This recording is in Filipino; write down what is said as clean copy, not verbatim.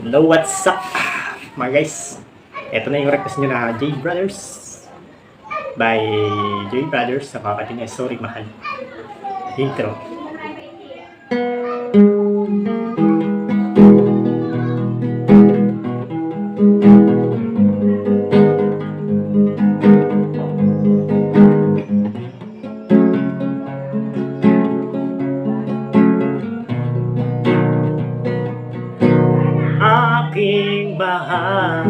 Hello, what's up mga guys? Ito na yung request nyo na J Brothers by J Brothers sa kakati niya Sorry Mahal. Intro. Aking bahal,